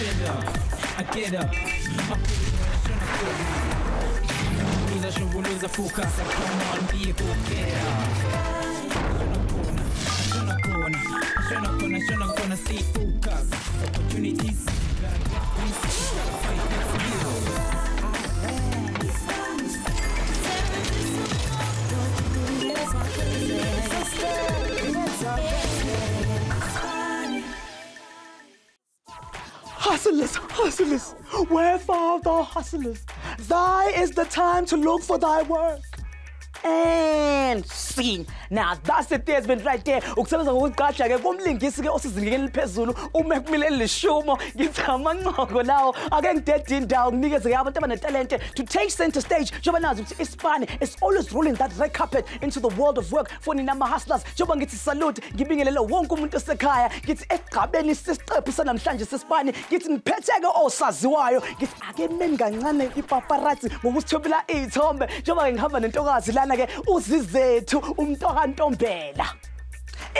fed up, I get up. Lose a focus, come on, be a go getter. Shouldn't gonna stay focused. Opportunities, gotta get research, gotta fight for you. Hustlers, hustlers, where are the hustlers? Thy is the time to look for thy work. And scene. Now that's the there's right there. Ukusebenza ngokuqasha ke komlingisi ke osizingeni liphezulu uMekumile Lishumo ngithi amanqoko lawo ake ngidede indawo nginikeze ke abantu abanetalente to take center stage. Njoba nazi ukuthi iSpani is always rolling that red carpet into the world of work for nina hustlers. Njoba ngithi salute ngibingelele wonke umuntu esekhaya ngithi egqabeni sisiqephu sanamhlanje seSpani ngithi ngiphetheke osaziwayo ngithi ake meni kancane ipaparazzi ngokusithobela izithombe njoba ngihamba nentokazi lana ke uzizethu umntoka Ntombela.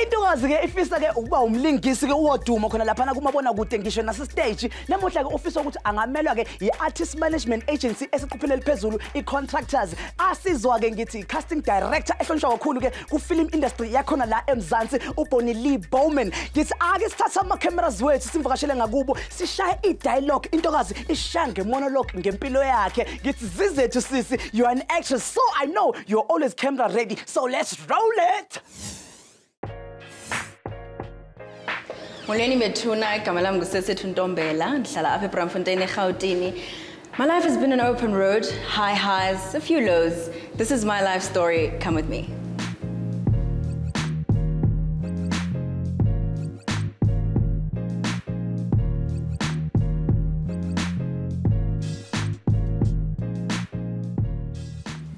Intokazi ke ifisa ke ukuba umlingisi ke uwoduma khona lapha na kumabona kude ngisho nase stage namuhla ke ofisa ukuthi angamelwa ke iArtist Management Agency esiqophelele phezulu icontractors asizwa ke ngithi casting director ehlonishwa kakhulu ke ku film industry yakhona la eMzansi uBonnie Lee Bowman ngithi ake sithatha ama cameras wethu simvakashele ngakubo sishaya idialogue intokazi ishange monologue ngempilo yakhe ngithi zizethu sisi you are an actress so I know you're always camera ready so let's roll it. Molweni bethuna igama lami nguSesethu Ntombela ndihlala apha eBramfontein eGauteng. My life has been an open road, high highs, a few lows. This is my life story. Come with me.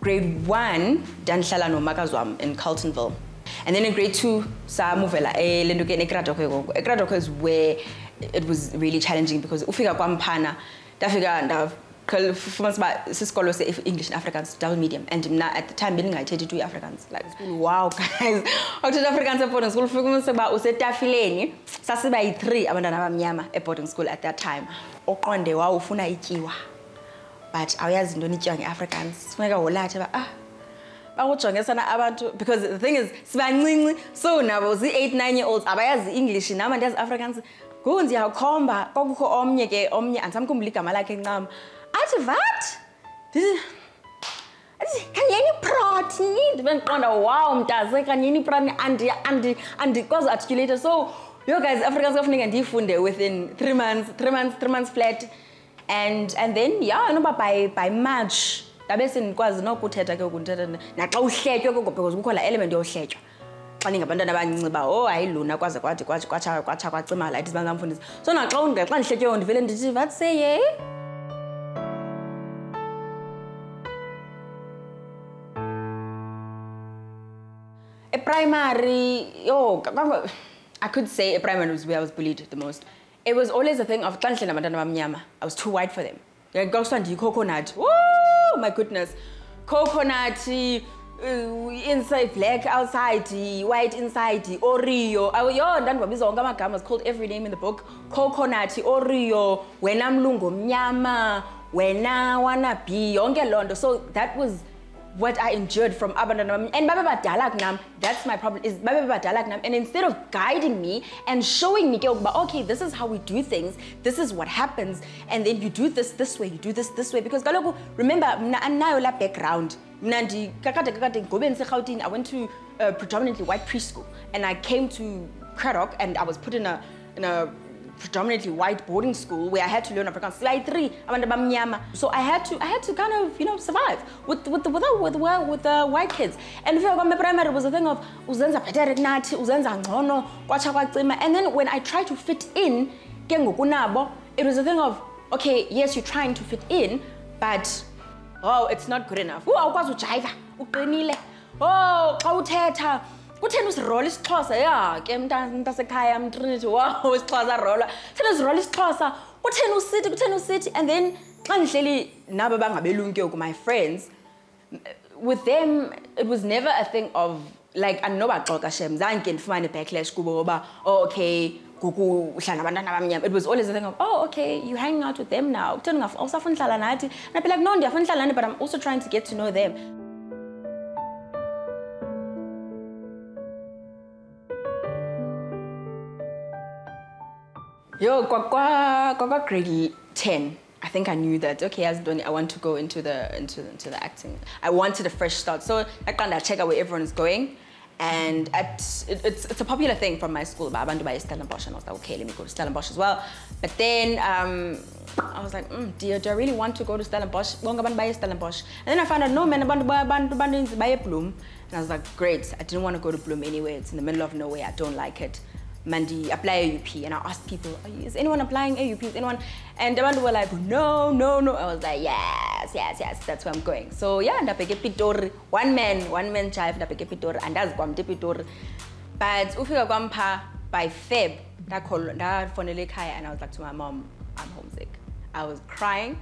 Grade 1 dandihlala nomakazi wami in Carltonville. And then in grade 2, Samuvela, Ekradoko is where it was really challenging because ufika kwampana, dafika siskolo se English and Afrikaans double medium, and at the time I didn't do Afrikaans. Like wow, guys, I did Afrikaans at boarding school. Fika usetafileni, sasiba 3 abantwana abamnyama at boarding school at that time. Oqonde wa ufuna ikiwa, but awuyazi into nitya ngeAfrikaans. Funeka wolathe ba because the thing is, so now was the 8-9-year-olds, abayazi English, now and there's Afrikaans. Go and see how comba, Kokuko omnye, and some kumblika malake ngam. Ati what? Can you prot? Wow, mtaze, can you prot? And because articulated. So, you guys, Afrikaans opening and difunde within 3 months flat. And then, yeah, no, by March. Dabese nikwazi nokuthetha ke ukuthetha naxa uhletywe because kukho la element yohletywa xa ningabantwana abancinci oh ayiluna kwaze kwathi kwacha kwacima la ithi bangamfundisa so naxa ndihletywe ndivele ndithi what say ye a primary I could say a primary was where I was bullied the most. It was always a thing of xa ndihleli nabantwana abamnyama I was too white for them. Ngakusanda coconut. Oh my goodness. Coconut inside black outside, white inside, Oreo. It's called every name in the book. Coconut, Oreo, wena mlungu mnyama, wena wana bi, yonke londo. So that was what I endured from abandonment. And Baba Badalak Nam, that's my problem, is Baba Badalak Nam. And instead of guiding me and showing me, okay, this is how we do things, this is what happens, and then you do this way, you do this way. Because remember, I background. I went to a predominantly white preschool, and I came to Craddock, and I was put in a predominantly white boarding school where I had to learn Afrikaans. So I had to kind of survive with the white kids. And my primary was a thing of and then when I tried to fit in, it was a thing of okay, yes, you're trying to fit in, but oh, it's not good enough. Kutheni usirole isiXhosa ya ke mntasekhaya mtrinity wow isiXhosa rola kutheni usirole isiXhosa kutheni usithi and then xa ngihleli nabo bangabelungu my friends with them it was never a thing of like anobaxoka shem zange ndifumane backlash kubo ngoba oh okay It was always a thing of, oh, okay, you're hanging out with them now. And I'd be like, no, but I'm also trying to get to know them. Grade 10. I think I knew that, okay, I want to go into the acting. I wanted a fresh start. So I kind of check out where everyone is going. And it's a popular thing from my school. I went to Stellenbosch, and I was like, okay, let me go to Stellenbosch as well. But then I was like, do I really want to go to Stellenbosch? And then I found out, no, man, Bloom. And I was like, great. I didn't want to go to Bloom anyway. It's in the middle of nowhere. I don't like it. Mandi, apply AUP. And I asked people, is anyone applying AUP? Is anyone? And the one were like, no. I was like, yes, that's where I'm going. So yeah, ndapeke Pitori. One man child, ndapeke Pitori, and that's Gwamte Pitori. But ufika kwampa by Feb, ndafonele khaya, and I was like to my mom, I'm homesick. I was crying.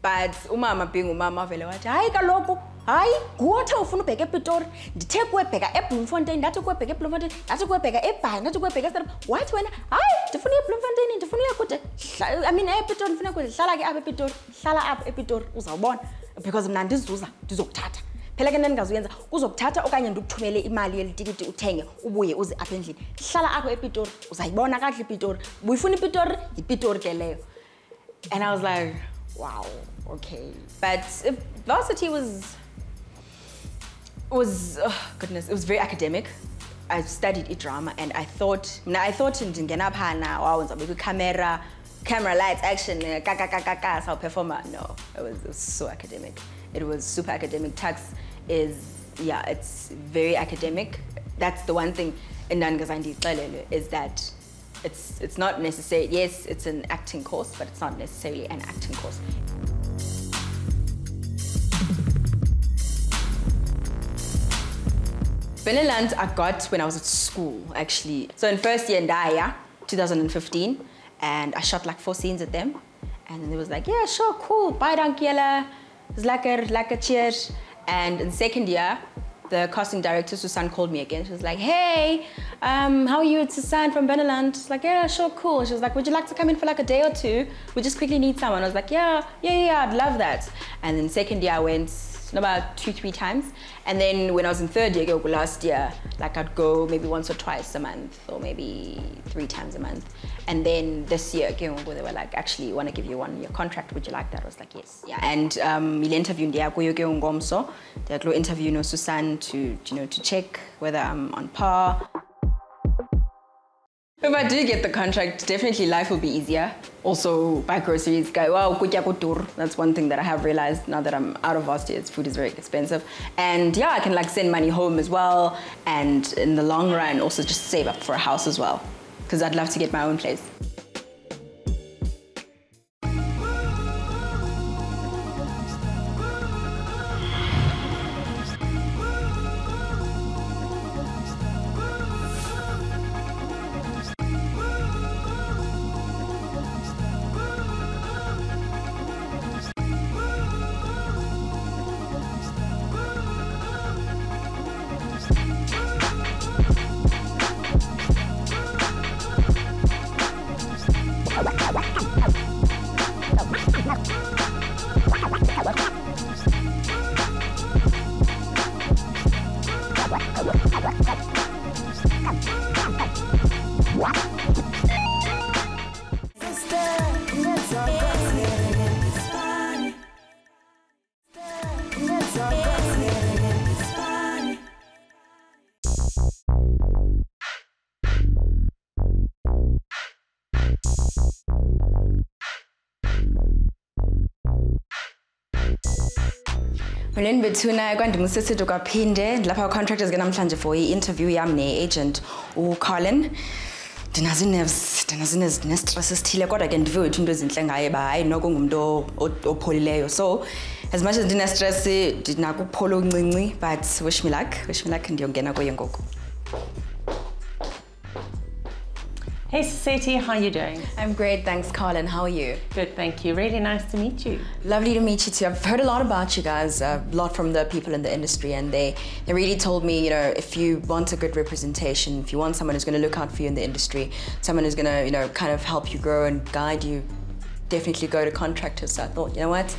But umama being umama vele wathi, hayi kaloku, hayi, kuwotha ufuna ubheka ePitori, ndithe kuwebheka eBloemfontein, ndathi kuwebheka eBloemfontein, ndathi kuwebheka eBhayi, ndathi kuwebheka eStellenbosch. Wathi wena, hayi, ndifuna eBloemfontein, ndifuna kude. I mean, ePitori ndifuna kude. Hlala ke apha ePitori, hlala apha ePitori uzawubona, because mna ndizuza, ndizokuthatha. Phela ke ndingazuyenza, uzokuthatha okanye ndikuthumele imali yelitikiti uthenge ubuye uze apha endlini. Hlala apha ePitori, uzayibona kahle iPitori. Uyifuna iPitori, yiPitori ke leyo. And I was like, wow, okay. But Varsity was goodness, it was very academic. I studied drama, and I thought in Genapana, wow, it's camera lights, action, so performer. No, it was so academic. It was super academic. Tax is, yeah, it's very academic. That's the one thing in Nangazandi is that it's not necessary. Yes, it's an acting course, but it's not necessarily an acting course. Beneland I got when I was at school, actually. So in first year in Daya, 2015, and I shot like 4 scenes at them. And it was like, yeah, sure, cool, bye, dankjela. It was like a cheers. And in second year, the casting director, Susan, called me again. She was like, hey, how are you? It's Susan from Beneland. She's like, yeah, sure, cool. She was like, would you like to come in for like a day or 2? We just quickly need someone. I was like, yeah, I'd love that. And then second year I went about 2-3 times. And then when I was in third year, last year, like I'd go maybe once or twice a month, or maybe 3 times a month. And then this year, they were like, actually, we want to give you 1-year contract. Would you like that? I was like, yes. Yeah. And we'll interview they'll interview Susan to check whether I'm on par. If I do get the contract, definitely life will be easier. Also, buy groceries, wow, that's one thing that I have realized now that I'm out of Varsity. Food is very expensive. And yeah, I can like send money home as well. And in the long run, also just save up for a house as well. Because I'd love to get my own place. Mlen bethuna kwandimsisithi kwaphinde lapha contractors ke namhlanje for i-interview yam ne-agent uCarlin. Ndinazo nerves, stress esithile kodwa ke ndive wethu into ezinhle ngaye ba hayi noko ngumuntu opholileyo. So as much as ndine stress ndinako ukuphola uncinci, but wish me luck ndiyongena kuye ngoku. Hey Society, how are you doing? I'm great, thanks, Colin. How are you? Good, thank you. Really nice to meet you. Lovely to meet you too. I've heard a lot about you guys, a lot from the people in the industry, and they really told me, you know, if you want a good representation, if you want someone who's going to look out for you in the industry, someone who's going to, you know, kind of help you grow and guide you, definitely go to contractors. So I thought, you know what?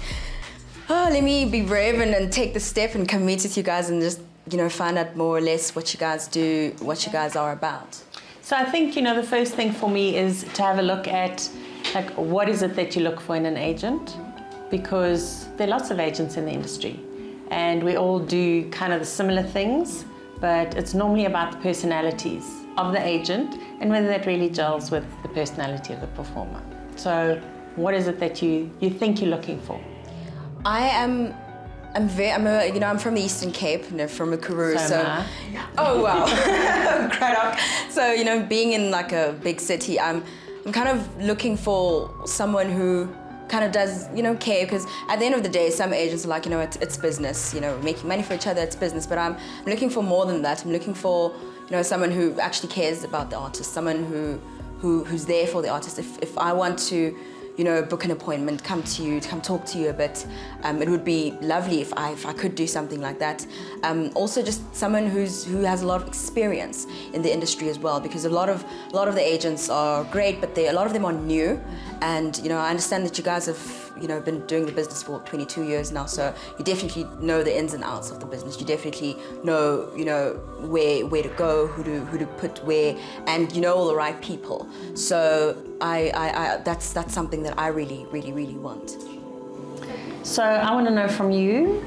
Let me be brave and take the step and come meet with you guys and just, you know, find out more or less what you guys do, what you guys are about. So I think, you know, the first thing for me is to have a look at, like, what is it that you look for in an agent? Because there are lots of agents in the industry and we all do kind of the similar things, but it's normally about the personalities of the agent and whether that really gels with the personality of the performer. So what is it that you think you're looking for? I'm from the Eastern Cape, you know, from a Karoo, so oh wow, Craddock. So, you know, being in like a big city, I'm kind of looking for someone who kind of does, you know, care, because at the end of the day, some agents are like, you know, it's business, you know, making money for each other, it's business, but I'm looking for more than that. I'm looking for, you know, someone who actually cares about the artist, someone who's there for the artist. If I want to, you know, book an appointment, come to you, come talk to you a bit. It would be lovely if I could do something like that. Also, just someone who has a lot of experience in the industry as well, because a lot of the agents are great, but a lot of them are new. And you know, I understand that you guys have, you know, been doing the business for 22 years now, so you definitely know the ins and outs of the business. You definitely know, you know, where to go, who to put where, and you know all the right people. So that's something that I really want. So I want to know from you,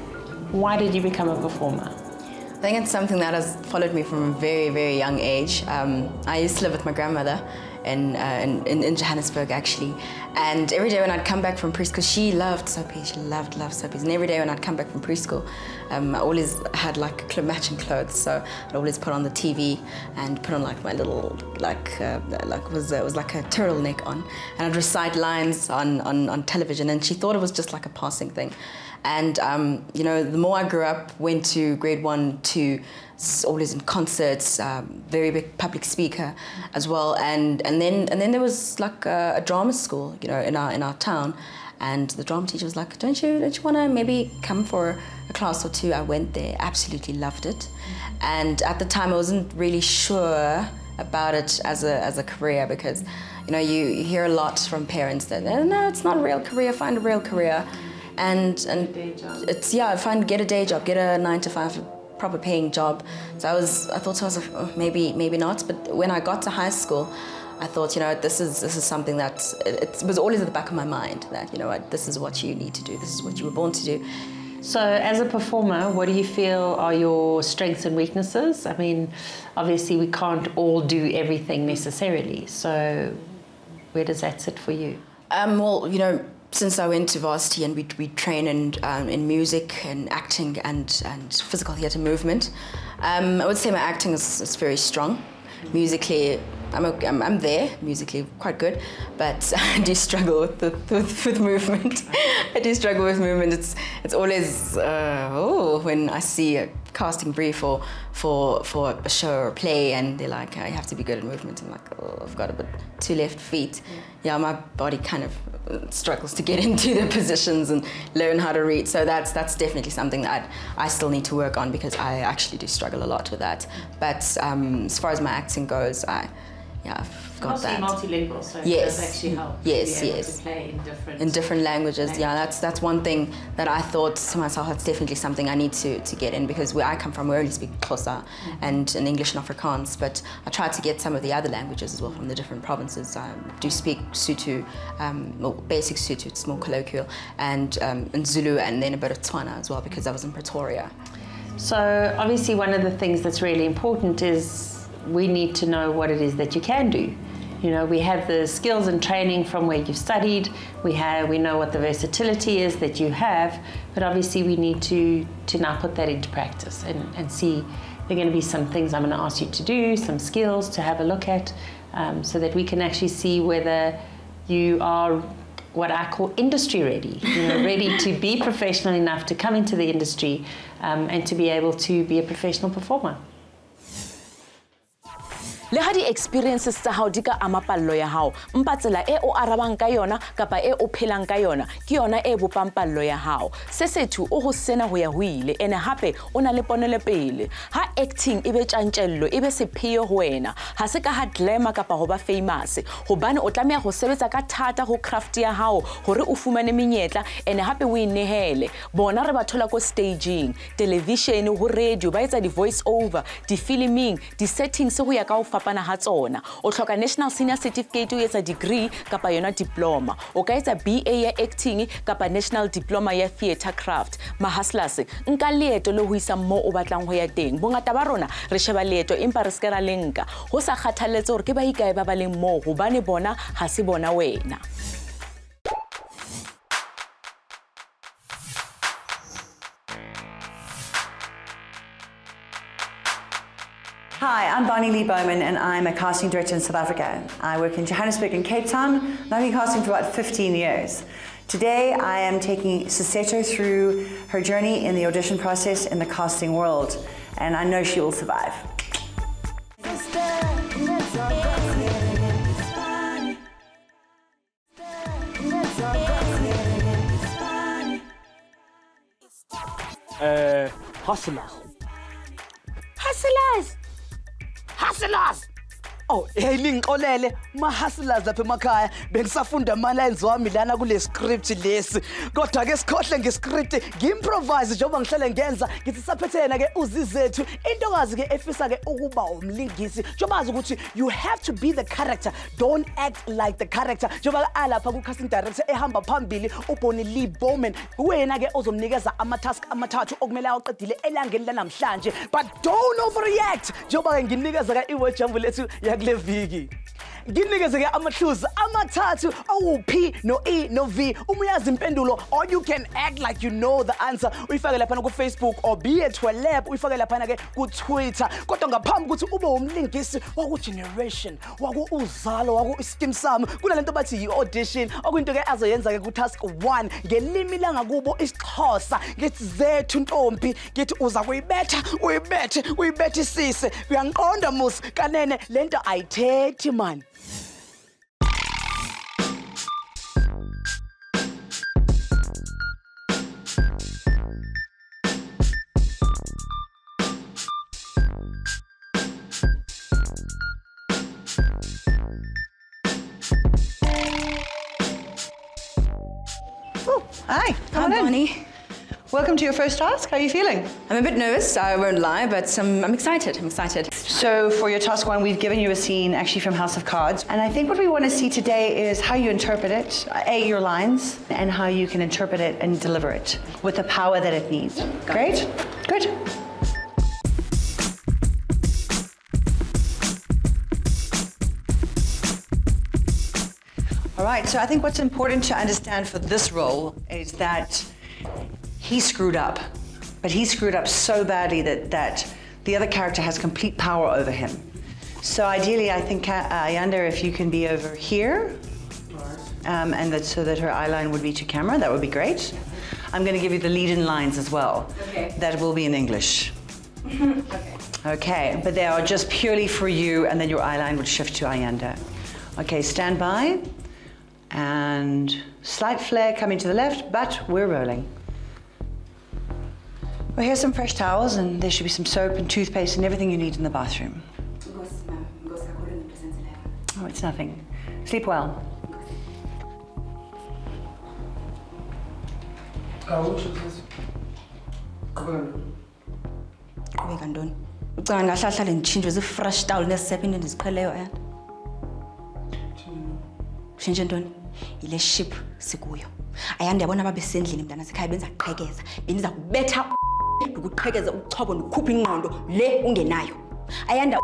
why did you become a performer? I think it's something that has followed me from a very, very young age. I used to live with my grandmother in Johannesburg, actually. And every day when I'd come back from preschool, she loved soapy, she loved soapies. And every day when I'd come back from preschool, I always had like matching clothes. So I'd always put on the TV and put on like my little, it was like a turtleneck on. And I'd recite lines on television, and she thought it was just like a passing thing. And you know, the more I grew up, went to grade 1, 2, always in concerts, very big public speaker as well. And then there was like a drama school, you know, in our town. And the drama teacher was like, don't you want to maybe come for a class or two? I went there, absolutely loved it. And at the time, I wasn't really sure about it as a career, because, you know, you hear a lot from parents that, no, it's not a real career, find a real career. And it's, yeah, get a day job, get a 9-to-5 proper paying job. So I thought to myself, oh, maybe not. But when I got to high school, I thought, you know, this is something that it was always at the back of my mind, that, you know what, this is what you need to do, this is what you were born to do. So as a performer, what do you feel are your strengths and weaknesses? I mean, obviously we can't all do everything necessarily. So where does that sit for you? Well, you know, since I went to Varsity and we train in music and acting and physical theatre movement, I would say my acting is very strong. Musically, I'm there, musically quite good, but I do struggle with movement. I do struggle with movement. It's always when I see a casting brief for a show or a play, and they're like, you have to be good at movement. I'm like, oh, I've got 2 left feet. Yeah, my body kind of struggles to get into the positions and learn how to read. So that's definitely something that I still need to work on, because I actually do struggle a lot with that. But as far as my acting goes, I've got that. Multilingual, so yes. It does actually help. Yes. To play in different languages. Yeah, that's one thing that I thought to myself, that's definitely something I need to get in, because where I come from, we only speak Xhosa and in English and Afrikaans, but I try to get some of the other languages as well from the different provinces. I do speak Sotho, basic Sotho, it's more colloquial, and Zulu, and then a bit of Tswana as well, because I was in Pretoria. So obviously one of the things that's really important is we need to know what it is that you can do. You know, we have the skills and training from where you've studied. We know what the versatility is that you have, but obviously we need to now put that into practice and see. There are going to be some things I'm going to ask you to do, some skills to have a look at, so that we can actually see whether you are what I call industry ready, you know, ready to be professional enough to come into the industry and to be able to be a professional performer. Le ha di-experiences tsa hao di ka ama pallo ya hao, mpa tsela e o arabang ka yona kapa e o phelang ka yona ke yona e bopang pallo ya hao. Se sethu o ho sena ho ya ho ile ene hape o na le ponele pele. Ha acting e be tjantjello e be sepheo ho wena, ha se ka ha glamour kapa ho ba famous, hobane o tlameha ho sebetsa ka thata ho craft ya hao hore o fumane menyetla ene hape o inehele. Bona re ba thola ko staging, television ho radio ba etsa di voice over, di filming, di settings ho ya ka o fapana ha tsona. O hloka national senior certificate o etsa degree kapa yona diploma. O ka etsa BA ya acting kapa national diploma ya theatre craft. Mahaslas nka leeto le ho isa mo o batlang ho ya teng. Bongata ba rona re sheba leeto empa re skera lenka. Ho sa kgathaletse hore ke ba ikae ba leng mo hobane bona ha se bona wena. Hi, I'm Bonnie Lee Bowman and I'm a casting director in South Africa. I work in Johannesburg and Cape Town and I've been casting for about 15 years. Today I am taking Siseto through her journey in the audition process in the casting world, and I know she will survive. Hustlers. Hustlers! Hustlers! Oh, hey Lingolele, ma hustlers lapha emakhaya bengisafunda ama lines wami lana kule script lesi. Kodwa ke sikhohle ngescript, ngiimprovise njengoba ngihlele ngenza, ngithi saphethena ke uzizethu. Intokazi ke efisa ke ukuba umlingisi. Njengobazi ukuthi you have to be the character, don't act like the character. Njengoba alapha ku casting director ehamba phambili uBonnie Lee Bowman. Wena ke ozomnikeza ama task amathathu okumele awaqedile elangeni lanamhlanje. But don't overreact. Njengoba ke nginikeza ka iword jump lethu Vigi. Nginikeze ke amahluzi amathathu awuphi no E no V umuyazi impendulo, or you can act like you know the answer. Uyifake lapha ku Facebook or be it to a lab uyifake lapha ke ku Twitter. Kodwa ngaphambi ukuthi ube umlingisi waku generation waku uzalo waku Skim Sam kunalento bathi yi-audition okuyinto ke azoyenza ke ku task 1 ngelimi langakubo isiXhosa. Ngithi zethu ntombi ngithi uza kuyibetha uyibethisise uyanqonda musi kanene lento ayithethi man. Hi, I'm Bonnie. Welcome to your first task. How are you feeling? I'm a bit nervous, I won't lie, but I'm excited. So for your task 1, we've given you a scene actually from House of Cards. And I think what we want to see today is how you interpret it, your lines, and how you can interpret it and deliver it with the power that it needs. Great? Good. All right, so I think what's important to understand for this role is that he screwed up, but he screwed up so badly that the other character has complete power over him. So ideally, I think, Ayanda, if you can be over here, and so that her eye line would be to camera, that would be great. I'm going to give you the lead-in lines as well. Okay. That will be in English. Okay, but they are just purely for you, and then your eye line would shift to Ayanda. Okay, stand by. And slight flare coming to the left, but we're rolling. Well, here's some fresh towels, and there should be some soap and toothpaste and everything you need in the bathroom. Oh, it's nothing. Sleep well. Ile ship sikuyo ayanda yabona babesendlini mntana sekhaya benza qhekeza beniza kubetha ukuqhekeza uchobo nokukhupha ingqondo le ungenayo ayanda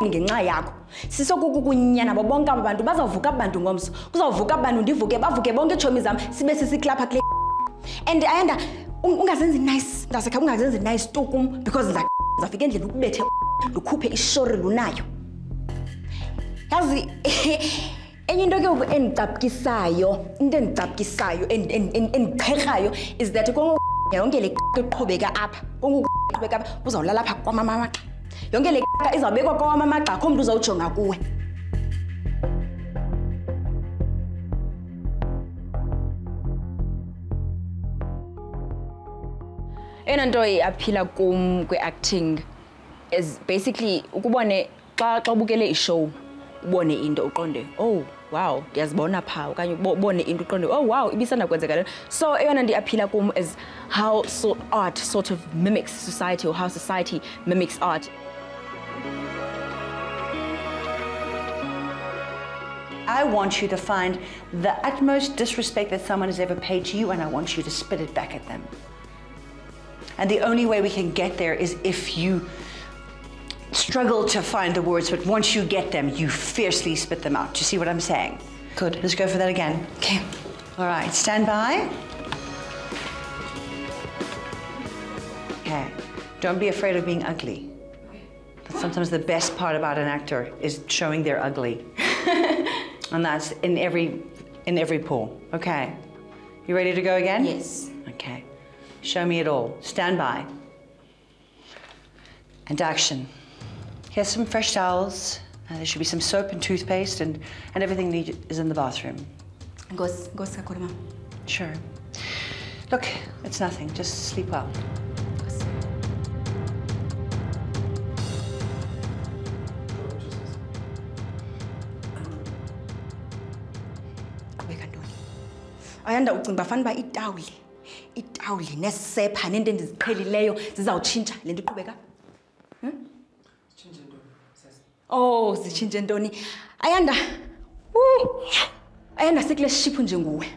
ngenxa yakho sisokukunyana bonke abantu bazavuka abantu ngomso kuzawuvuka abantu ndivuke bavuke bonke chomi zami sibe sisiklapha kule and ayanda ungazenzi nice ndasekha ungazenzi nice tokum because zafika endlini ukubethe ukhuphe ishori lunayo. Yazi enye into ke endicapkisayo endiqhekhayo is that konke yonke le qhubeka apha konke uqhubeka apha uzawulala apha kwamama Yonke le izawubekwa kwawama amagxa akho umuntu uzawujonga kuwe. Ena nto aphila kum kwe-acting is basically ukubone xa ubukele ishow ubone into uqonde oh wow ndiyazibona pha okanye ubone into uqonde oh wow ibisanda kwenzeka le. So eyona ndiaphila kum is how art sort of mimics society or how society mimics art. I want you to find the utmost disrespect that someone has ever paid to you, and I want you to spit it back at them. And the only way we can get there is if you struggle to find the words, but once you get them, you fiercely spit them out. Do you see what I'm saying? Good, let's go for that again. Okay. All right, stand by. Okay, don't be afraid of being ugly. That's sometimes the best part about an actor is showing they're ugly. And that's in every pool. Okay, you ready to go again? Yes. Okay, show me it all. Stand by. And action. Here's some fresh towels. There should be some soap and toothpaste and everything is in the bathroom. Go Sakurama. Sure. Look, it's nothing. Just sleep well. Ayanda ucinga bafana ba itawuli nesepha nento endiziqhelileyo zizawutshintsha le nto iqhubeka. Oh, zitshintshe ntoni? Ayanda. Ayanda sikule ship nje nguwe.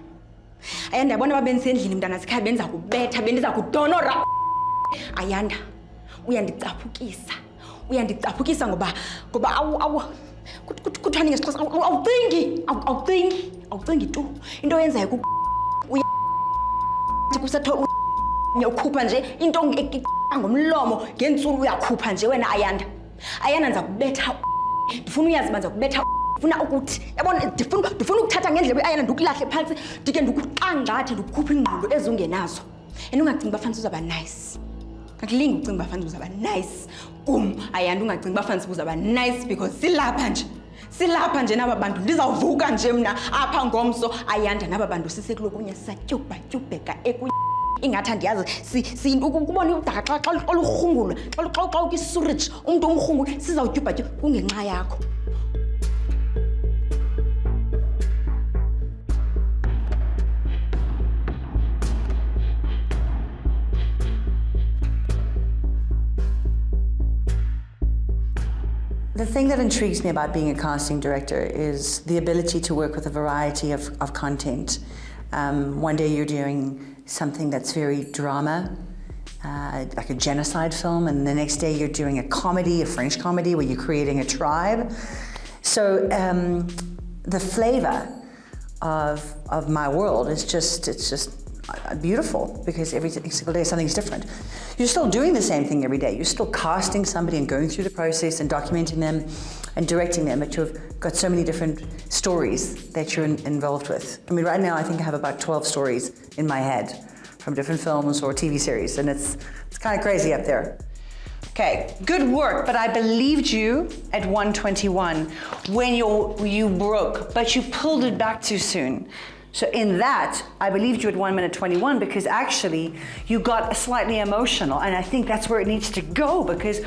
Ayanda yabona babenzi endlini mntana sikhaya benza kubetha bendiza kudonora. Ayanda uyandicaphukisa. Uyandicaphukisa ngoba awu kuthani ngesixhosa awuthinki tu into yenzayo ku kusetho uyakhupha nje into ngomlomo ngentsulu uyakhupha nje wena Ayanda ndiza kubetha ndifuna uyazi banza kubetha ufuna ukuthi yabona ndifuna ukuthatha ngendlebe Ayanda ndikulahle phansi ndike ndikuqangathe ndikukhupha ingqondo ezungenazo ungacingi bafanele uzaba nice akulingi ucinga bafanele uzaba nice Ayanda ungacingi bafanele uzaba nice because silapha nje naba bantu ndizawuvuka nje mna apha ngomso Ayanda naba bantu sisekulokunye satyubheka ingathi andiyazi ukubona udaka xa olurhungulwa xa ukwisurage umuntu omrhungulu sizawutyubha kungenxa yakho. The thing that intrigues me about being a casting director is the ability to work with a variety of content. One day you're doing something that's very drama, like a genocide film, and the next day you're doing a comedy, a French comedy, where you're creating a tribe. So the flavor of my world is it's just beautiful, because every single day something's different. You're still doing the same thing every day. You're still casting somebody and going through the process and documenting them and directing them, but you've got so many different stories that you're involved with. I mean, right now I think I have about 12 stories in my head from different films or TV series, and it's kind of crazy up there. Okay, good work, but I believed you at 1:21 when you broke, but you pulled it back too soon. So in that, I believed you at 1:21 because actually you got slightly emotional, and I think that's where it needs to go, because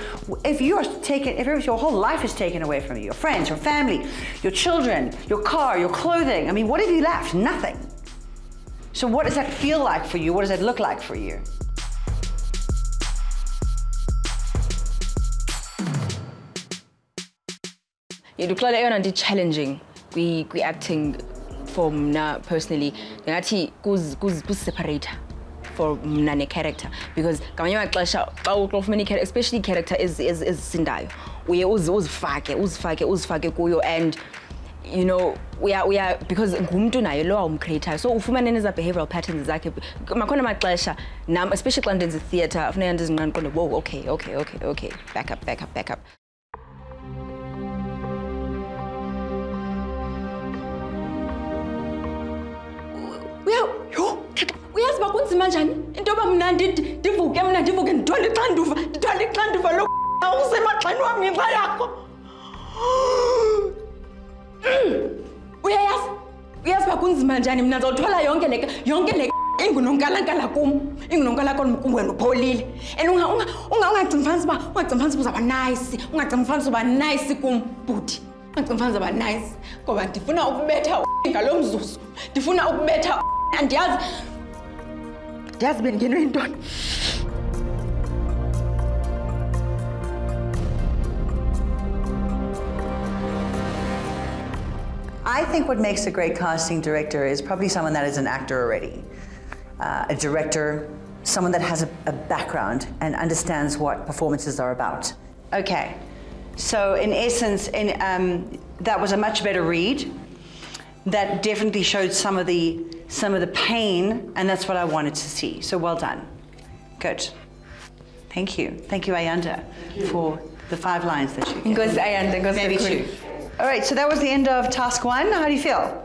if your whole life is taken away from you, your friends, your family, your children, your car, your clothing, I mean, what have you left? Nothing. So what does that feel like for you? What does that look like for you? Yedukla eyona ndi challenging kwi acting for mna personally ngathi kuziseparator for mna ne character, because ngamanye amaxesha xa ufumene character, especially character ezisindayo uye uzifake kuyo, and you know we are because ngumuntu naye lo awumcreator, so ufumane neza behavioral patterns zakhe makhona amaxesha nam, especially xa ndenza theatre afuneka ndizinqanda qonde whoa okay back up. Uyazi uba kunzima njani into yoba mna ndivuke ndithwale ixanduva lo usemagxeni wam ngenxa yakho. Uyayazi uba kunzima njani mna ndizawuthola yonke le ingunonkalankala kum kum wena upholile and ungagcini fanisa uba uzawuba nice ungagcini fanisa uba nice kum bhuti ungagcini fanisa uba nice ngoba ndifuna ukubetha ngalo mzuzu ndifuna ukubetha andiyazi bengenwe yintoni. I think what makes a great casting director is probably someone that is an actor already. A director, someone that has a background and understands what performances are about. Okay, so in essence, that was a much better read. That definitely showed some of the pain, and that's what I wanted to see. So well done. Good. Thank you, Ayanda, for the 5 lines that you gave. Goes Ayanda, goes maybe 2. All right, so that was the end of task 1. How do you feel?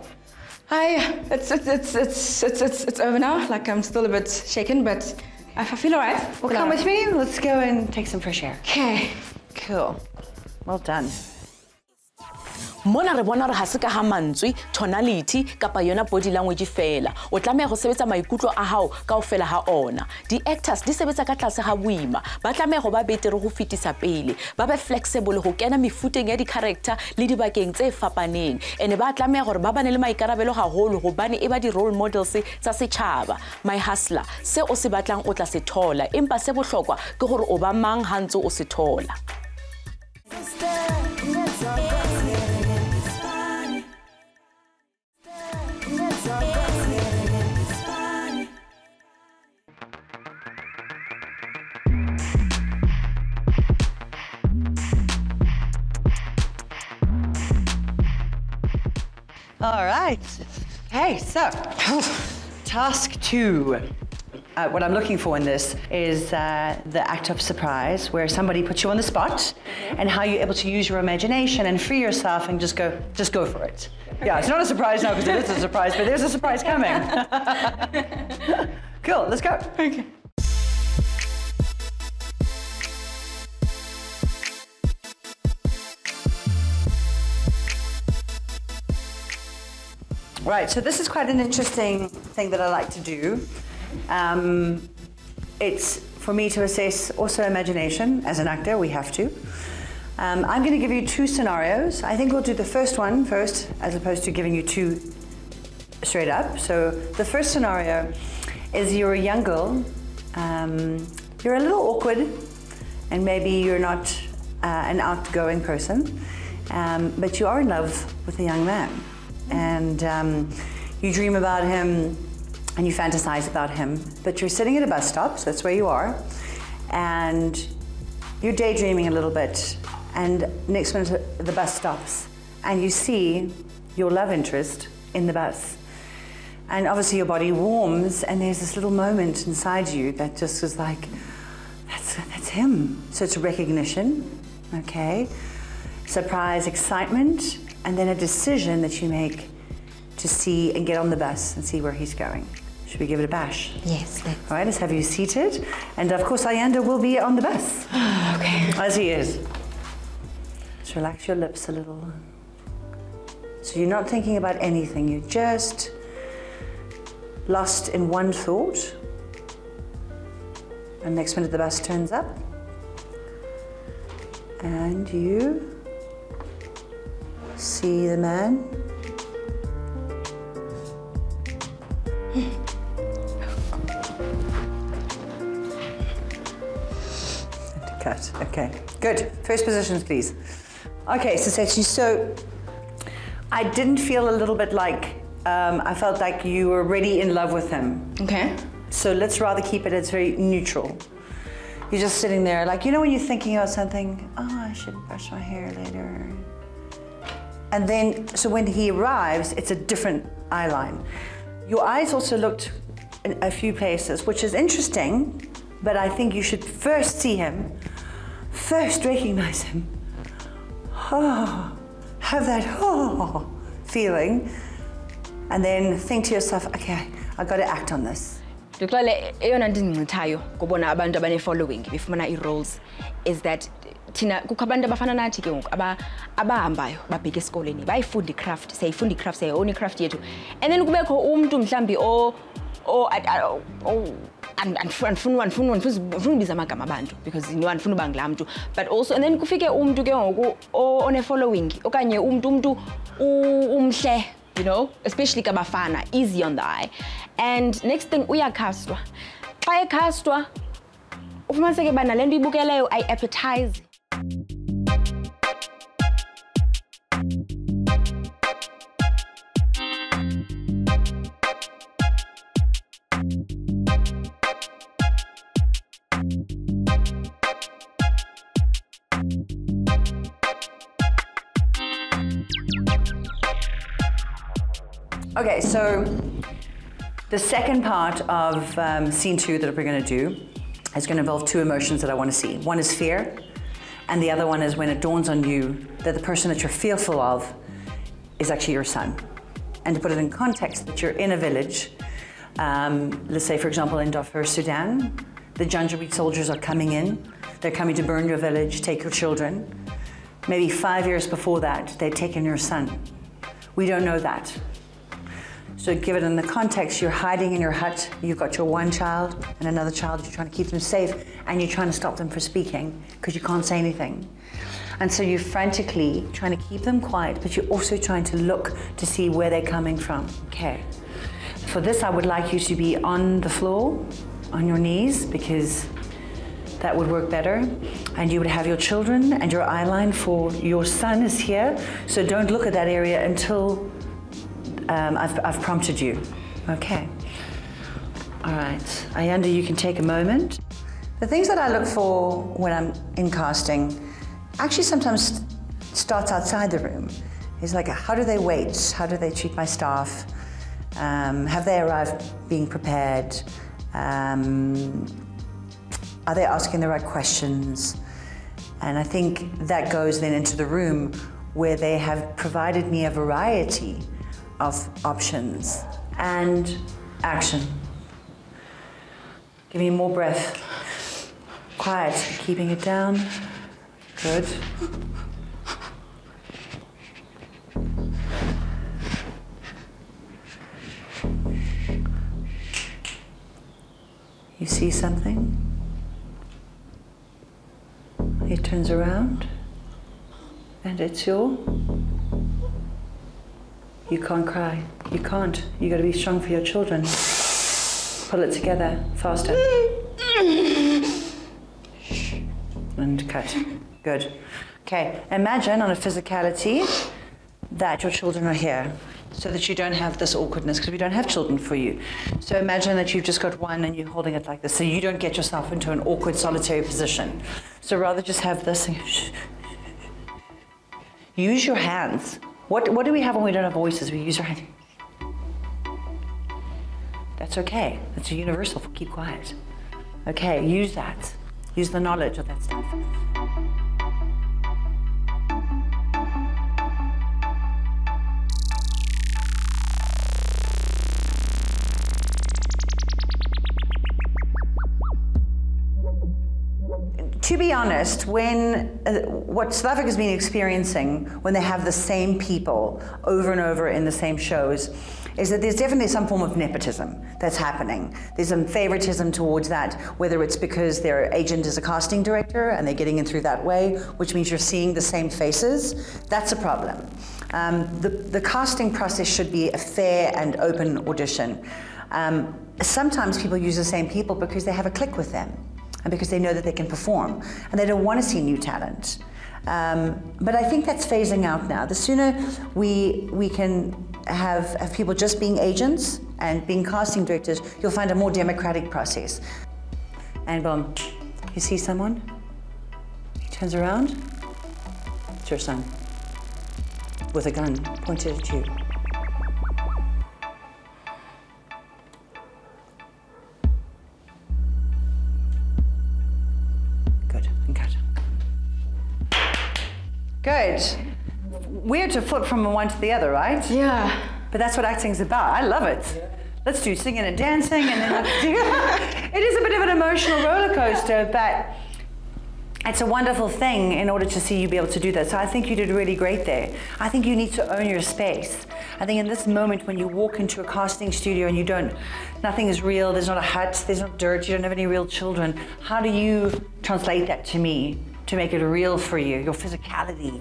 It's over now. Like I'm still a bit shaken, but I feel alright. Well, come with me. Let's go and take some fresh air. Okay. Cool. Well done. Mona re bona re ha se ka ha mantswe tonality kapa yona body language fela o tlameha go sebetsa maikutlo a hao kaofela ha ona di actors di sebetsa ka tlase ha boima ba tlameha go ba betere go fitisa pele ba be flexible go kena mefuteng ya di character le di bakeng tse fapaneng ene ba tlameha gore ba bane le maikarabelo haholo go bane e ba di role models tsa setšhaba. My hustler se o se batlang o tla se thola empa se bohlokwa ke gore o ba mang ha ntse o se thola. All right. Okay, so task 2. What I'm looking for in this is the act of surprise, where somebody puts you on the spot, and how you're able to use your imagination and free yourself and just go for it. Yeah, it's not a surprise now because it is a surprise, but there's a surprise coming. Cool. Let's go. Okay. Right, so this is quite an interesting thing that I like to do. It's for me to assess also imagination. As an actor, we have to. I'm going to give you 2 scenarios. I think we'll do the first one first, as opposed to giving you 2 straight up. So the first scenario is you're a young girl. You're a little awkward, and maybe you're not an outgoing person, but you are in love with a young man. And you dream about him and you fantasize about him, but you're sitting at a bus stop, so that's where you are, and you're daydreaming a little bit, and next minute the bus stops and you see your love interest in the bus, and obviously your body warms and there's this little moment inside you that just is like, that's him. So it's recognition, okay, surprise, excitement, and then a decision that you make to see and get on the bus and see where he's going. Should we give it a bash? Yes, let's. All right, let's have you seated. And of course, Ayanda will be on the bus. Okay. As he is. Just relax your lips a little. So you're not thinking about anything. You're just lost in one thought. And next minute the bus turns up. And you see the man. Cut. Okay, good. First positions, please. Okay, so I didn't feel a little bit like, I felt like you were already in love with him. Okay. So let's rather keep it as very neutral. You're just sitting there, like, you know when you're thinking about something, oh, I should brush my hair later. And then, so when he arrives, it's a different eye line. Your eyes also looked in a few places, which is interesting, but I think you should first see him, first recognize him, have that feeling, and then think to yourself, okay, I've got to act on this. Ndixole eyona nto indincithayo ngobona abantu abane-following befumana ii-roles is that thina kukho abantu abafana nathi ke ngoku abahambayo babheke esikoleni bayifunda icraft siyayifunda icraft siyayona icraft yethu and then kubekho umntu mhlawumbi andifuni ubiza amagama abantu because andifuna uba ngilaa mntu but also and then kufike umntu ke ngoku one-following okanye umntu umhle, you know, especially kabafana, easy on the eye. And next thing, uyakhastwa. Xa ekhastwa, ufumaniseke uba nale nto ibukeleyo ayi-appetize. Okay, so the second part of scene 2 that we're going to do is going to involve 2 emotions that I want to see. One is fear, and the other one is when it dawns on you that the person that you're fearful of is actually your son. And to put it in context, that you're in a village, let's say, for example, in Darfur, Sudan, the Janjaweed soldiers are coming in. They're coming to burn your village, take your children. Maybe 5 years before that, they'd taken your son. We don't know that. So give it in the context, you're hiding in your hut, you've got your one child and another child, you're trying to keep them safe, and you're trying to stop them from speaking because you can't say anything. And so you're frantically trying to keep them quiet, but you're also trying to look to see where they're coming from. Okay. For this, I would like you to be on the floor, on your knees, because that would work better. And you would have your children and your eye line for your son is here. So don't look at that area until I've prompted you. Okay. All right. Ayanda, you can take a moment. The things that I look for when I'm in casting actually sometimes starts outside the room. It's like, how do they wait? How do they treat my staff? Have they arrived being prepared? Are they asking the right questions? And I think that goes then into the room where they have provided me a variety of options. And action. Give me more breath. Quiet, keeping it down. Good. You see something? He turns around, and it's your. You can't cry. You can't. You got to be strong for your children. Pull it together, faster. And cut. Good. Okay, imagine on a physicality that your children are here so that you don't have this awkwardness because we don't have children for you. So imagine that you've just got one and you're holding it like this so you don't get yourself into an awkward solitary position. So rather just have this and use your hands. What do we have when we don't have voices? We use our hands. That's okay. That's a universal for keep quiet. Okay, use that. Use the knowledge of that stuff. To be honest, what South Africa's been experiencing when they have the same people over and over in the same shows is that there's definitely some form of nepotism that's happening. There's some favoritism towards that, whether it's because their agent is a casting director and they're getting in through that way, which means you're seeing the same faces. That's a problem. The casting process should be a fair and open audition. Sometimes people use the same people because they have a click with them, and because they know that they can perform, and they don't want to see new talent. But I think that's phasing out now. The sooner we can have people just being agents and being casting directors, you'll find a more democratic process. And boom, you see someone, he turns around, it's your son, with a gun pointed at you. Good. Weird to flip from one to the other, right? Yeah. But that's what acting's about. I love it. let's do singing and dancing, and then let's do it is a bit of an emotional roller coaster, but it's a wonderful thing in order to see you be able to do that. So I think you did really great there. I think you need to own your space. I think in this moment when you walk into a casting studio and nothing is real, there's not a hut, there's not dirt, you don't have any real children, how do you translate that to me to make it real for you, your physicality?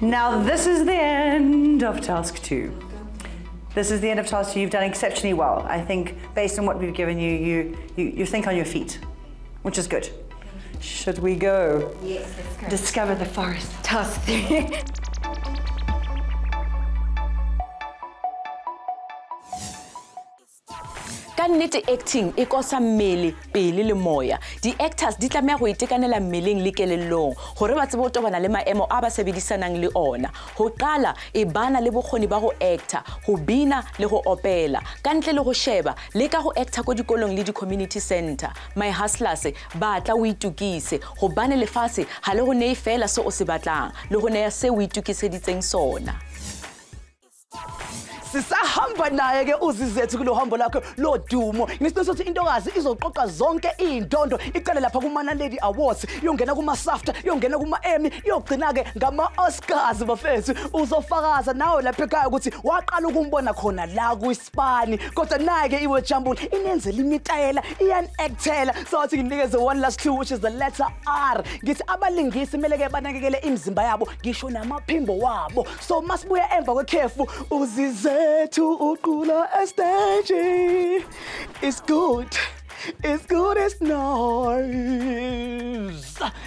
Now this is the end of task 2. This is the end of task 2. You've done exceptionally well. I think based on what we've given you, you think on your feet, which is good. Should we go? Yes, let's go. Discover the forest. Task 3. Ka nnete acting e kosa mmele pele le moya. Di-actors di tlameha go itekanela mmeleng le kelellong gore ba tsebe go tobana le maemo a ba sebedisanang le ona. Go qala e bana le bokgoni ba go actor, go bina le go opela. Ka ntle le go sheba le ka go actor ko dikolong le di-community center. My hustlers ba tla o itukise go bane lefase ha le go nei fela se o se batlang le go neya se o itukiseditseng sona. Sisahamba naye ke uzizethu kulo hambo lakho lo dumo. Ngisinto sothi intokazi izoqoqa zonke indondo iqale lapha kuma Lady Awards, yongena kuma SAFTA, yongena kuma Emmy, yogcina ke ngama Oscars bafethu. Uzofakaza nawe lapha ekhaya ukuthi waqala ukumbona khona la ku iSpani. Kodwa naye ke iwe Jambula inenzela imitayela, iyan-actela. So athi nginikeze one last clue which is the letter R. Ngithi abalingisi kumele ke banakekele imizimba yabo, ngisho namaphimbo wabo. So masibuya emva kwekhefu uzize to ukula stage. It's good. It's good as noise.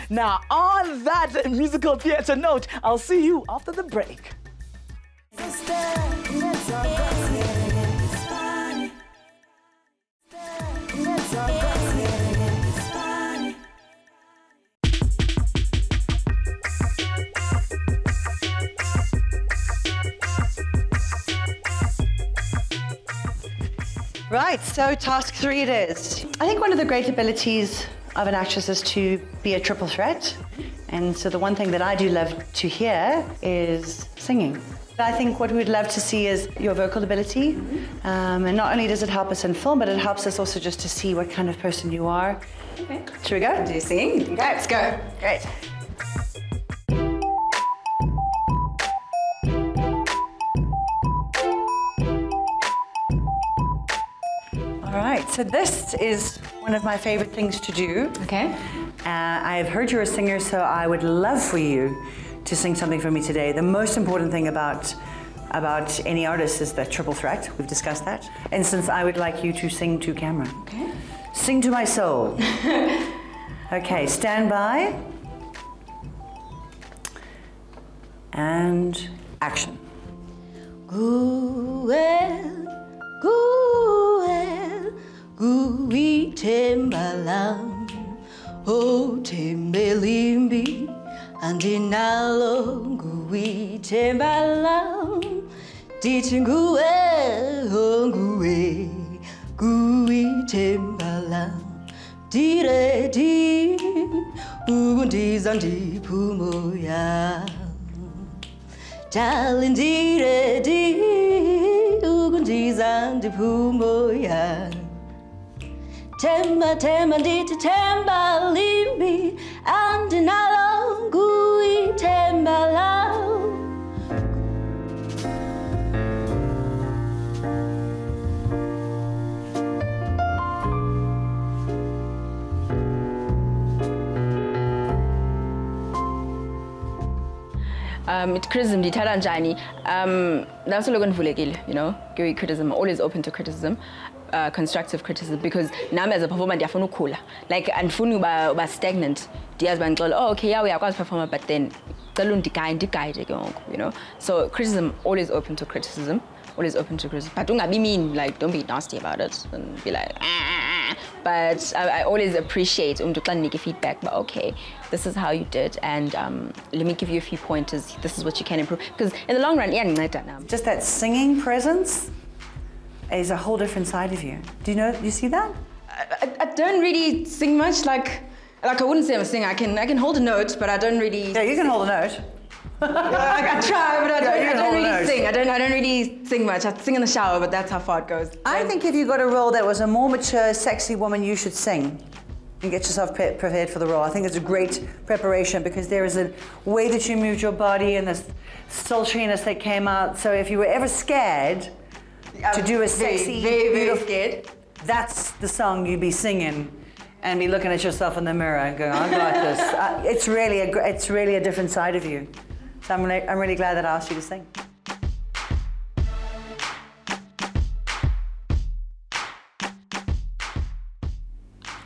Now, on that musical theater note, I'll see you after the break. Right, so task 3 it is. I think one of the great abilities of an actress is to be a triple threat. And so the one thing that I do love to hear is singing. I think what we'd love to see is your vocal ability. And not only does it help us in film, but it helps us also just to see what kind of person you are. Okay. Should we go? Do you sing? Okay, let's go. Great. All right, so this is one of my favorite things to do. Okay. I've heard you're a singer, so I would love for you to sing something for me today. The most important thing about any artist is the triple threat. We've discussed that. And since I would like you to sing to camera. Okay. Sing to my soul. Okay, stand by. And action. Gui tembalam, oh tembelimbi, andinalo gui tembalam, dichingue, oh gui tembalam, dire di, ugundi zandi pumoya, darling dire di, ugundi zandi pumoya. Temba, temba, dita, temba, leave me, and in along, gui, temba, lao. Criticism, dithala njani. That's all you know. Give criticism, always open to criticism. Constructive criticism, because nami as a performer ndiyafuna ukukhula, like andifuni uba stagnant. Ndiyazi bandixola, oh okay, yeah, uyakwazi performer, but then cela undiguide ke ngoku, you know. So criticism, always open to criticism, always open to criticism, but ungabi mean, like don't be nasty about it and be like but I always appreciate umntu xa ndinike feedback, but okay, this is how you did, and let me give you a few pointers, this is what you can improve, because in the long run iyandinceda nam. Just that singing presence is a whole different side of you. Do you see that? I don't really sing much, like I wouldn't say I'm a singer. I can hold a note, but I don't really. Yeah, you can hold a note. I try, but I don't really notes. sing. I don't really sing much. I sing in the shower, but that's how far it goes. I think if you got a role that was a more mature, sexy woman, you should sing and get yourself prepared for the role. I think it's a great preparation because there is a way that you moved your body and this sultriness that came out. So if you were ever scared to do a sexy, very beautiful, scared. that's the song you'd be singing and be looking at yourself in the mirror and going, I got this. It's really a different side of you. So I'm really glad that I asked you to sing.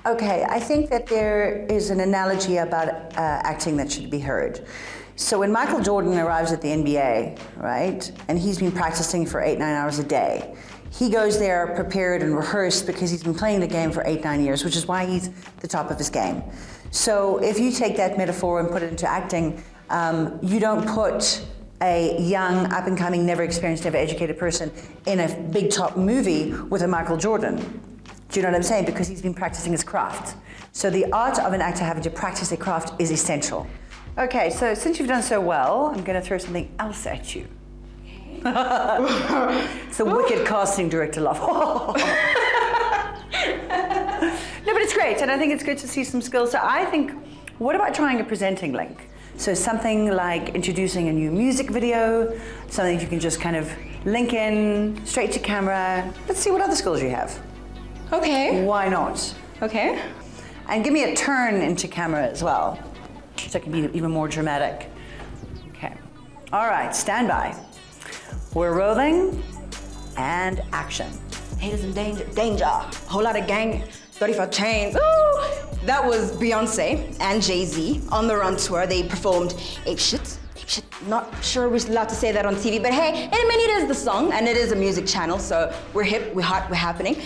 Okay, I think that there is an analogy about acting that should be heard. So when Michael Jordan arrives at the NBA, right, and he's been practicing for 8-9 hours a day, he goes there prepared and rehearsed because he's been playing the game for 8-9 years, which is why he's the top of his game. So if you take that metaphor and put it into acting, you don't put a young, up-and-coming, never experienced, never educated person in a big top movie with a Michael Jordan. Do you know what I'm saying? Because he's been practicing his craft. So the art of an actor having to practice their craft is essential. Okay, so since you've done so well, I'm going to throw something else at you. It's a wicked casting director laugh. No, but it's great, and I think it's good to see some skills. So I think, what about trying a presenting link? So something like introducing a new music video, something you can just kind of link in, straight to camera. Let's see what other skills you have. Okay. Why not? Okay. And give me a turn into camera as well, so it can be even more dramatic. Okay. All right, stand by. We're rolling, and action. Haters in danger, danger. Whole lot of gang, 35 chains. Ooh! That was Beyonce and Jay-Z on the Run tour. They performed Ape Shit. Not sure we're allowed to say that on TV, but hey, I mean, it is the song and it is a music channel, so we're hip, we're hot, we're happening.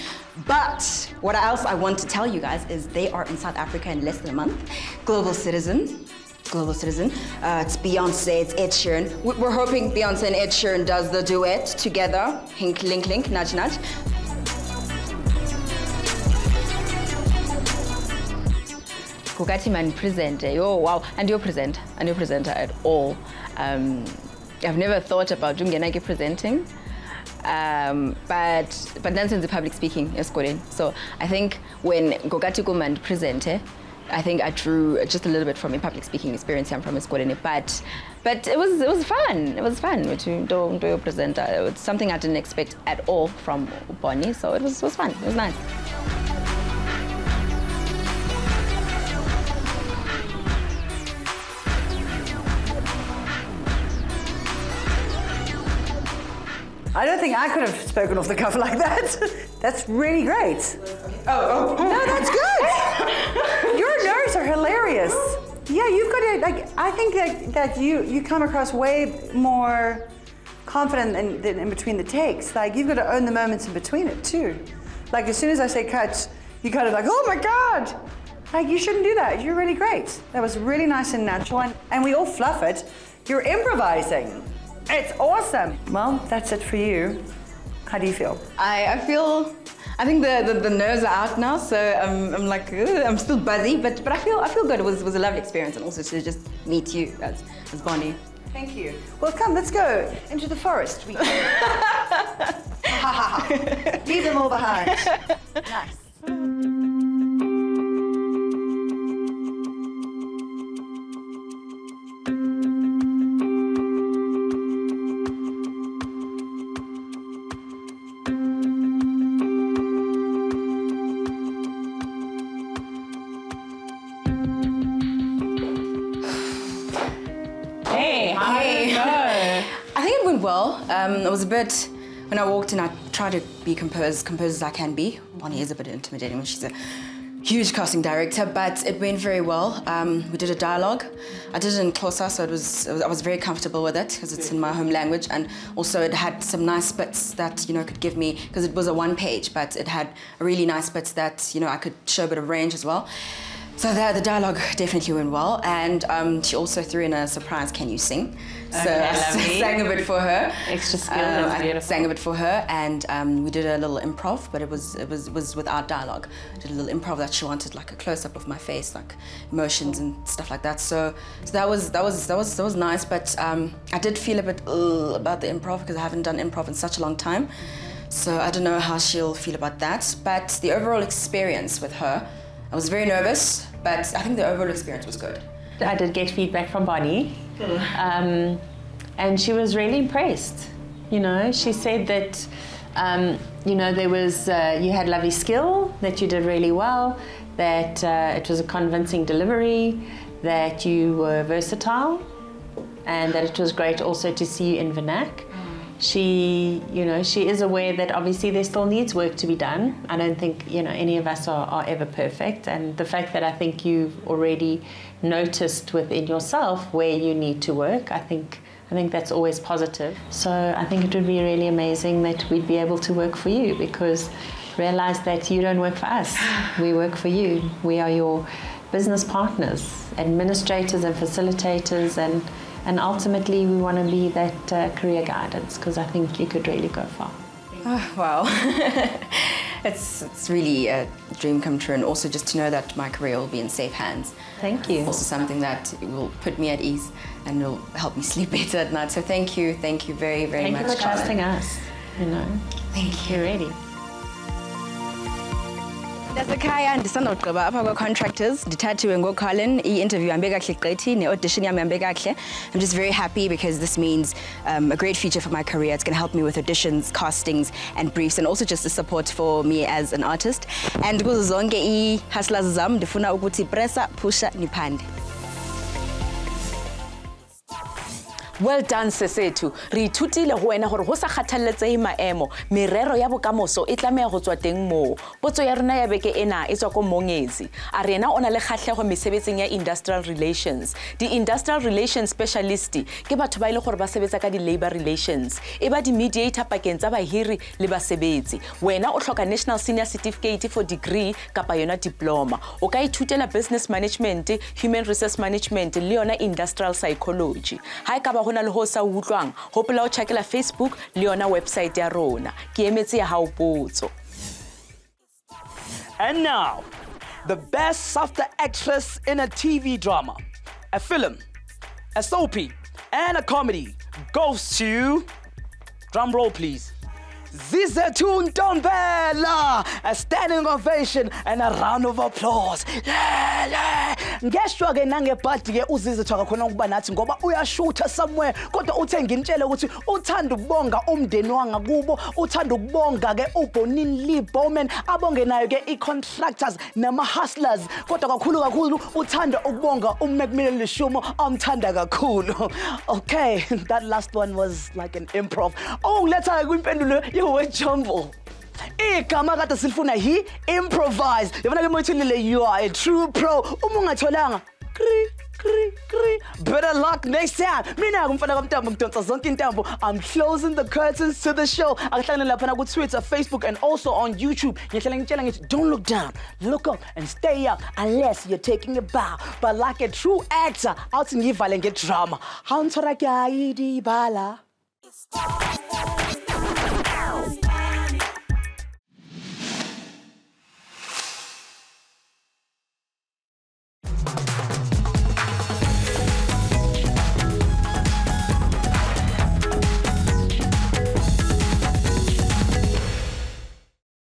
But what else I want to tell you guys is they are in South Africa in less than a month. Global citizen. It's Beyonce, it's Ed Sheeran. We're hoping Beyonce and Ed Sheeran does the duet together. Hink, link, link, nudge, nudge. Kukati man presenter. Oh wow, and you're presenter at all. I've never thought about Jungenaki presenting, but then since the public speaking is good. So I think when Kukati man presenter, I think I drew just a little bit from my public speaking experience. I'm from Eskoleni, but it was fun. It was fun to do your presenter. It was something I didn't expect at all from Bonnie, so it was fun. It was nice. I don't think I could have spoken off the cuff like that. That's really great. Oh. No, that's good. Your nerves are hilarious. Yeah, you've got to, like, I think that you come across way more confident than in between the takes. Like, you've got to own the moments in between it too. Like, as soon as I say cut, you kind of like, oh my God. Like, you shouldn't do that. You're really great. That was really nice and natural. And we all fluff it. You're improvising. It's awesome. Well, that's it for you. How do you feel? I think the nerves are out now, so I'm like, I'm still buzzy, but I feel good. It was a lovely experience, and also to just meet you as Bonnie. Thank you. Well, come, let's go into the forest. Leave them all behind. Nice. Well, it was a bit, when I walked in, I tried to be composed as I can be. Bonnie is a bit intimidating when she's a huge casting director, but it went very well. We did a dialogue. I did it in Xhosa, so I was very comfortable with it because it's in my home language, and also it had some nice bits that, could give me, because it was a one page, but it had a really nice bits that, I could show a bit of range as well. So the dialogue definitely went well, and she also threw in a surprise, can you sing? So Okay, I lovely. sang a bit for her. Extra skill, that's I beautiful. sang a bit for her, and we did a little improv, but it was without dialogue. Did a little improv that she wanted, like a close-up of my face, like emotions and stuff like that. So that was nice, but I did feel a bit about the improv because I haven't done improv in such a long time. So I don't know how she'll feel about that. But the overall experience with her, I was very nervous, but I think the overall experience was good. I did get feedback from Bonnie, and she was really impressed. You know, she said that, you know, there was, you had lovely skill, that you did really well, that it was a convincing delivery, that you were versatile, and that it was great also to see you in Vernac. She, you know, she is aware that obviously there still needs work to be done. I don't think, you know, any of us are ever perfect, and the fact that I think you've already noticed within yourself where you need to work, I think that's always positive. So I think it would be really amazing that we'd be able to work for you, because realize that you don't work for us, we work for you. We are your business partners, administrators and facilitators, and ultimately we want to be that career guidance, because I think you could really go far. Oh, wow. It's really a dream come true, and also just to know that my career will be in safe hands. Thank you. Also something that will put me at ease and will help me sleep better at night. So thank you very, very much. Thank you for trusting us, you know. Thank you. You're ready. Ndasekhaya ndisandogqiba apha kwa-contractors ndithathiwe ngoColin i-interview yambe kahle gqithi ne-audition yam yambe kahle. I'm just very happy because this means a great future for my career. It's going to help me with auditions, castings and briefs, and also just the support for me as an artist. And kuzo zonke i-hustlers zam ndifuna ukuthi pressa pusha niphande. Well done, Sesethu. Re ithutile go wena gore go sa kgathaletsege maemo merero ya bokamoso e tlamea go tswa teng mo. Potso ya rena ya beke ena e tswa ko Mongezi. A rena o na le kgatlhego mesebetsing ya industrial relations. Di-industrial relations specialist ke batho ba ile gore ba sebetsa ka di-labor relations. E ba di-mediator pakeng tsa bahiri le basebetsi. Wena o tlhoka National Senior Certificate for degree kapa yona diploma. O ka ithutela business management, human resource management le yona industrial psychology. Ha e ka ba hona le ho sa utlwang hopola o checkela Facebook le yona website ya rona ke emetse ya hao potso. And now, the best softer actress in a TV drama, a film, a soapy, and a comedy goes to, drum roll please, Zizethu Ntombela. A standing ovation and a round of applause. Ngeshwa ke nangebhadi ke uZizethu akakhona ukuba nathi ngoba uyashutha somewhere, kodwa uthe ngintshele ukuthi uthanda ukubonga umndeni wangakubo, uthanda ukubonga ke uBonin Lee Bowman, abonge nayo ke i-contractors nama-hustlers, kodwa kakhulu uthanda ukubonga uMacmillan Lishumo amthanda kakhulu. Okay, that last one was like an improv. Letha kwimpendulo ye-word jumble. Igama kade silifuna hi improvise. Yabona ke moyithulile, you are a true pro. Uma ungatholanga better luck next time. Mina kumfana kaMntambo ngidonsa zonke intambo. I'm closing the curtains to the show. Akuhlangene lapha na ku Twitter, Facebook and also on YouTube. Ngihlala ngitshela ngithi don't look down, look up and stay up unless you're taking a bow. But like a true actor, awuthi ngivale ngedrama. Hawunthola ke ayidi bala.